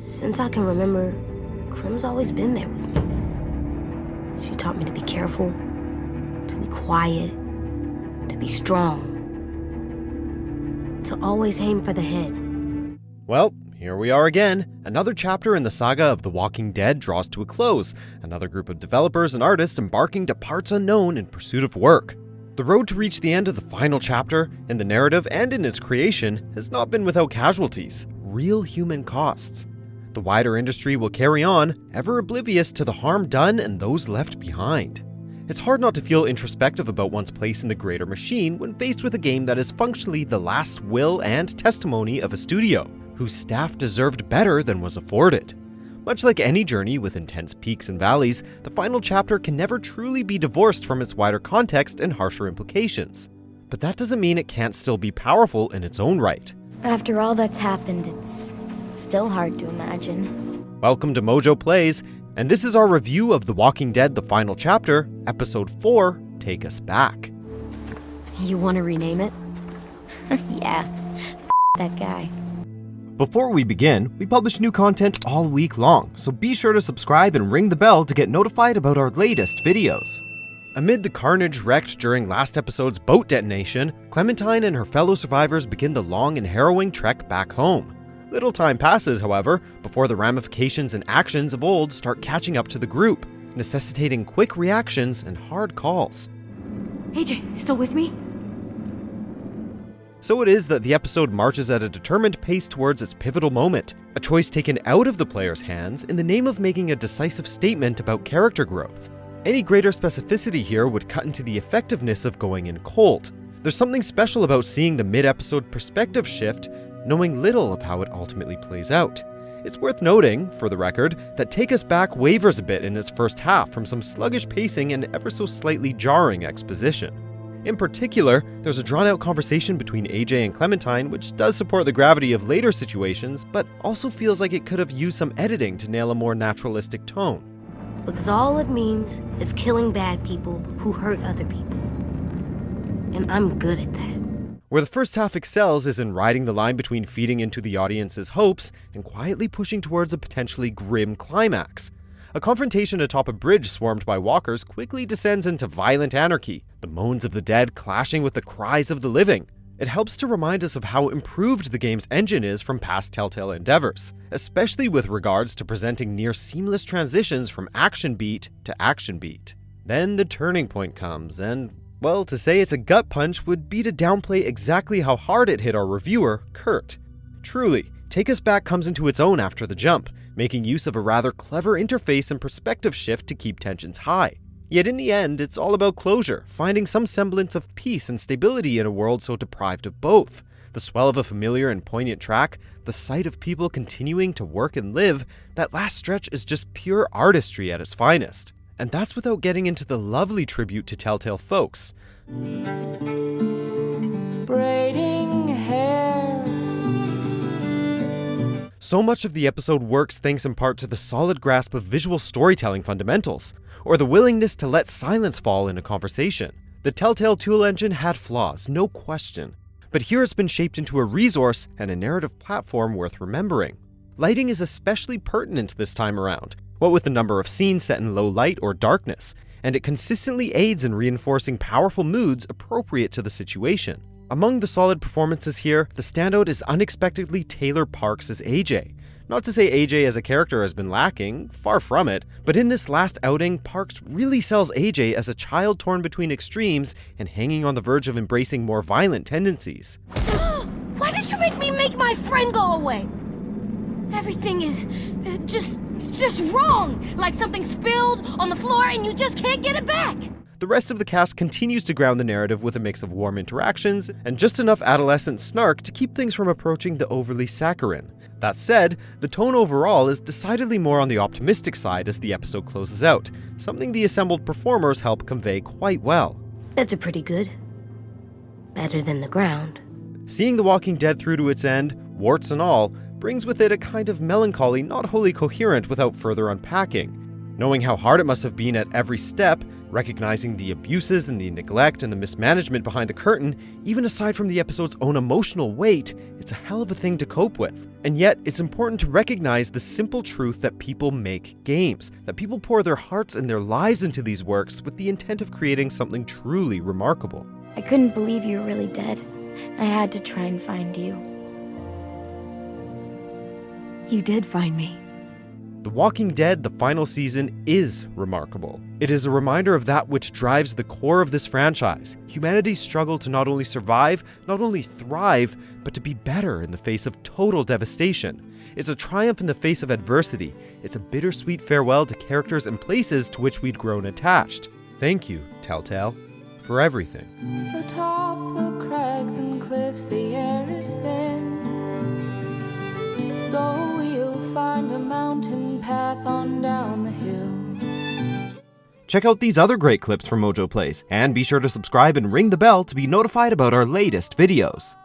Since I can remember, Clem's always been there with me. She taught me to be careful, to be quiet, to be strong, to always aim for the head. Well, here we are again. Another chapter in the saga of The Walking Dead draws to a close. Another group of developers and artists embarking to parts unknown in pursuit of work. The road to reach the end of the final chapter, in the narrative and in its creation, has not been without casualties, real human costs. The wider industry will carry on, ever oblivious to the harm done and those left behind. It's hard not to feel introspective about one's place in the greater machine when faced with a game that is functionally the last will and testimony of a studio, whose staff deserved better than was afforded. Much like any journey with intense peaks and valleys, the final chapter can never truly be divorced from its wider context and harsher implications. But that doesn't mean it can't still be powerful in its own right. After all that's happened, it's still hard to imagine. Welcome to MojoPlays, and this is our review of The Walking Dead: The Final Chapter, Episode 4, Take Us Back. You want to rename it? Yeah, that guy. Before we begin, we publish new content all week long, so be sure to subscribe and ring the bell to get notified about our latest videos. Amid the carnage wreaked during last episode's boat detonation, Clementine and her fellow survivors begin the long and harrowing trek back home. Little time passes, however, before the ramifications and actions of old start catching up to the group, necessitating quick reactions and hard calls. AJ, still with me? So it is that the episode marches at a determined pace towards its pivotal moment, a choice taken out of the player's hands in the name of making a decisive statement about character growth. Any greater specificity here would cut into the effectiveness of going in cold. There's something special about seeing the mid-episode perspective shift, knowing little of how it ultimately plays out. It's worth noting, for the record, that Take Us Back wavers a bit in its first half from some sluggish pacing and ever so slightly jarring exposition. In particular, there's a drawn-out conversation between AJ and Clementine which does support the gravity of later situations, but also feels like it could have used some editing to nail a more naturalistic tone. Because all it means is killing bad people who hurt other people. And I'm good at that. Where the first half excels is in riding the line between feeding into the audience's hopes and quietly pushing towards a potentially grim climax. A confrontation atop a bridge swarmed by walkers quickly descends into violent anarchy, the moans of the dead clashing with the cries of the living. It helps to remind us of how improved the game's engine is from past Telltale endeavors, especially with regards to presenting near seamless transitions from action beat to action beat. Then the turning point comes, and, well, to say it's a gut punch would be to downplay exactly how hard it hit our reviewer, Kurt. Truly, Take Us Back comes into its own after the jump, making use of a rather clever interface and perspective shift to keep tensions high. Yet in the end, it's all about closure, finding some semblance of peace and stability in a world so deprived of both. The swell of a familiar and poignant track, the sight of people continuing to work and live, that last stretch is just pure artistry at its finest. And that's without getting into the lovely tribute to Telltale folks. Braiding hair. So much of the episode works thanks in part to the solid grasp of visual storytelling fundamentals, or the willingness to let silence fall in a conversation. The Telltale tool engine had flaws, no question, but here it's been shaped into a resource and a narrative platform worth remembering. Lighting is especially pertinent this time around, what with the number of scenes set in low light or darkness, and it consistently aids in reinforcing powerful moods appropriate to the situation. Among the solid performances here, the standout is unexpectedly Taylor Parks as AJ. Not to say AJ as a character has been lacking, far from it, but in this last outing, Parks really sells AJ as a child torn between extremes and hanging on the verge of embracing more violent tendencies. Why did you make my friend go away? Everything is just wrong. Like something spilled on the floor and you just can't get it back. The rest of the cast continues to ground the narrative with a mix of warm interactions and just enough adolescent snark to keep things from approaching the overly saccharine. That said, the tone overall is decidedly more on the optimistic side as the episode closes out, something the assembled performers help convey quite well. That's a pretty good. Better than the ground. Seeing The Walking Dead through to its end, warts and all, brings with it a kind of melancholy not wholly coherent without further unpacking. Knowing how hard it must have been at every step, Recognizing the abuses and the neglect and the mismanagement behind the curtain, even aside from the episode's own emotional weight, it's a hell of a thing to cope with. And yet, it's important to recognize the simple truth that people make games, that people pour their hearts and their lives into these works with the intent of creating something truly remarkable. I couldn't believe you were really dead. I had to try and find you. You did find me. The Walking Dead, the final season, is remarkable. It is a reminder of that which drives the core of this franchise: humanity's struggle to not only survive, not only thrive, but to be better in the face of total devastation. It's a triumph in the face of adversity. It's a bittersweet farewell to characters and places to which we'd grown attached. Thank you, Telltale, for everything. Atop the crags and cliffs, the air is thin. So we'll find a mountain path on down the hill. Check out these other great clips from MojoPlays, and be sure to subscribe and ring the bell to be notified about our latest videos.